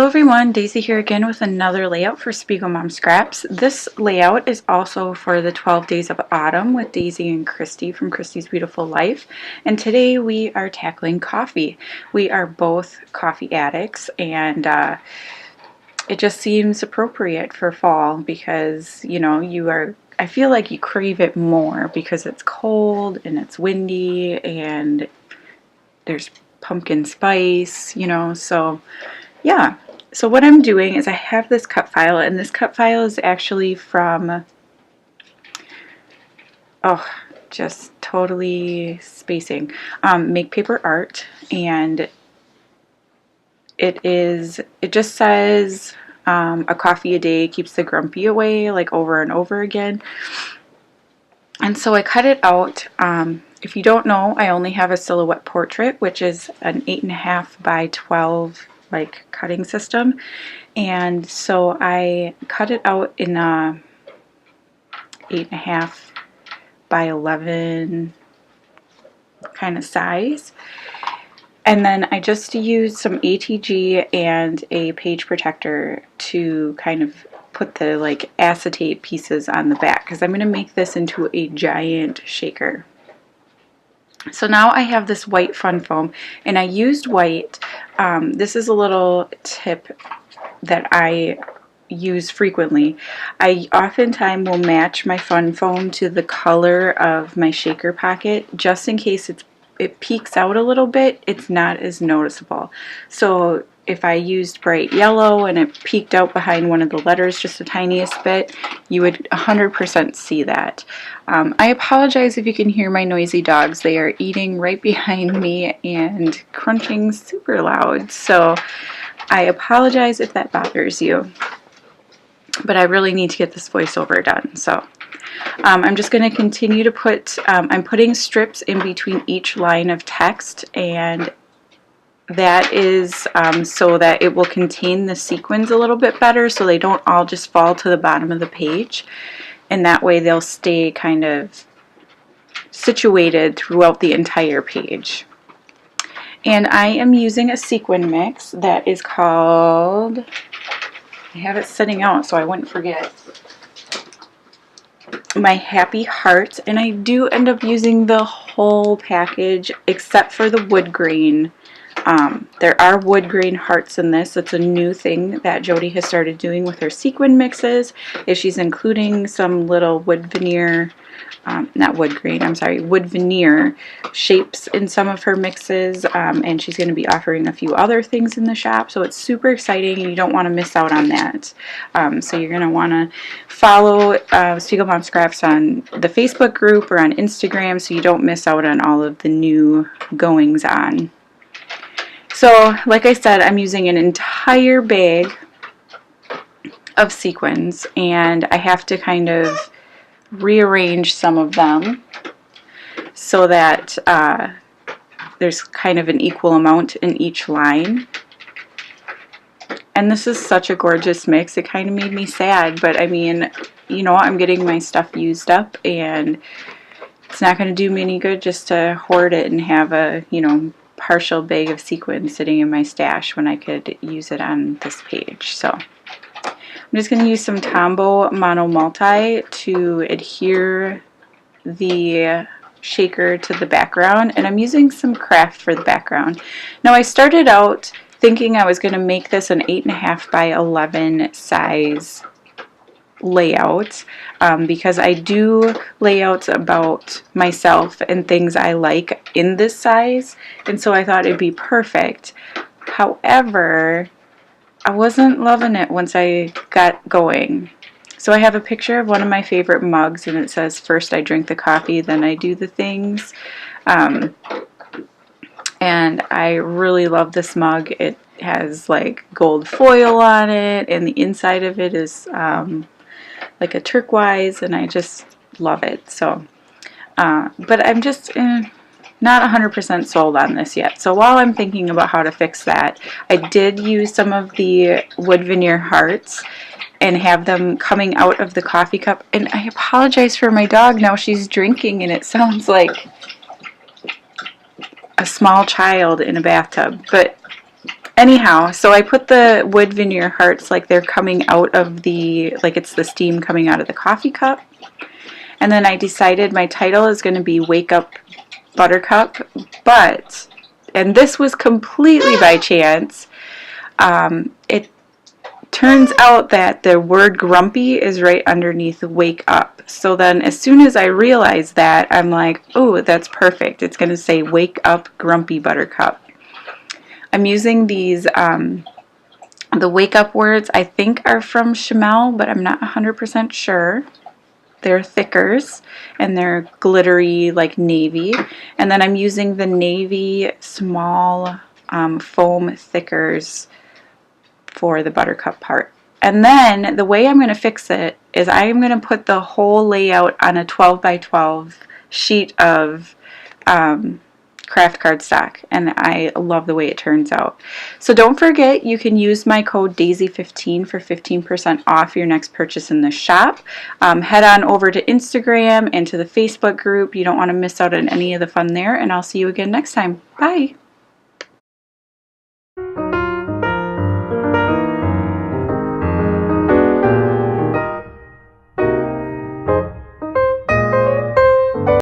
everyone, Daisy here again with another layout for Spiegel Mom Scraps. This layout is also for the 12 Days of Autumn with Daisy and Christy from Christy's Beautiful Life. And today we are tackling coffee. We are both coffee addicts, and it just seems appropriate for fall because, you know, I feel like you crave it more because it's cold and it's windy and there's pumpkin spice, you know, so yeah. So what I'm doing is I have this cut file, and this cut file is actually from, just totally spacing, Make Paper Art, and it just says a coffee a day keeps the grumpy away, like over and over again. And so I cut it out. If you don't know, I only have a silhouette portrait, which is an 8.5 by 12 like cutting system, and so I cut it out in a 8.5 by 11 kind of size, and then I just used some ATG and a page protector to kind of put the like acetate pieces on the back because I'm going to make this into a giant shaker. So now I have this white fun foam, and I used white. This is a little tip that I use frequently. I oftentimes will match my fun foam to the color of my shaker pocket just in case it peeks out a little bit. It's not as noticeable. So if I used bright yellow and it peeked out behind one of the letters just the tiniest bit, you would 100% see that. I apologize if you can hear my noisy dogs. They are eating right behind me and crunching super loud. So I apologize if that bothers you. But I really need to get this voiceover done. So I'm just going to continue to put, I'm putting strips in between each line of text, and that is so that it will contain the sequins a little bit better so they don't all just fall to the bottom of the page, and that way they'll stay kind of situated throughout the entire page. And I am using a sequin mix that is called, I have it sitting out so I wouldn't forget, My Happy Heart, and I do end up using the whole package except for the wood grain. There are wood grain hearts in this. It's a new thing that Jody has started doing with her sequin mixes, is she's including some little wood veneer, wood veneer shapes in some of her mixes, and she's going to be offering a few other things in the shop, so it's super exciting and you don't want to miss out on that. So you're going to want to follow Spiegel Mom Scraps on the Facebook group or on Instagram so you don't miss out on all of the new goings on. So, like I said, I'm using an entire bag of sequins, and I have to kind of rearrange some of them so that there's kind of an equal amount in each line. And this is such a gorgeous mix. It kind of made me sad, but I mean, you know, I'm getting my stuff used up, and it's not going to do me any good just to hoard it and have a, you know, partial bag of sequins sitting in my stash when I could use it on this page. So I'm just going to use some Tombow Mono Multi to adhere the shaker to the background, and I'm using some craft for the background. Now I started out thinking I was going to make this an 8.5 by 11 size layout because I do layouts about myself and things I like in this size, and so I thought it'd be perfect. However, I wasn't loving it once I got going. So I have a picture of one of my favorite mugs, and it says, "First I drink the coffee, then I do the things." And I really love this mug. It has like gold foil on it, and the inside of it is like a turquoise, and I just love it. So, but I'm just not 100% sold on this yet. So while I'm thinking about how to fix that, I did use some of the wood veneer hearts and have them coming out of the coffee cup. And I apologize for my dog. Now she's drinking, and it sounds like a small child in a bathtub. But anyhow, so I put the wood veneer hearts like they're coming out of the, like it's the steam coming out of the coffee cup. And then I decided my title is going to be Wake Up Buttercup, but, and this was completely by chance, it turns out that the word grumpy is right underneath wake up. So then as soon as I realized that, I'm like, oh, that's perfect. It's going to say Wake Up Grumpy Buttercup. I'm using these, the wake up words I think are from Chamel, but I'm not 100% sure. They're thickers and they're glittery like navy. And then I'm using the navy small foam thickers for the buttercup part. And then the way I'm going to fix it is I'm going to put the whole layout on a 12 by 12 sheet of craft cardstock, and I love the way it turns out. So don't forget, you can use my code Daisie15 for 15% off your next purchase in the shop. Head on over to Instagram and to the Facebook group. You don't want to miss out on any of the fun there, and I'll see you again next time. Bye!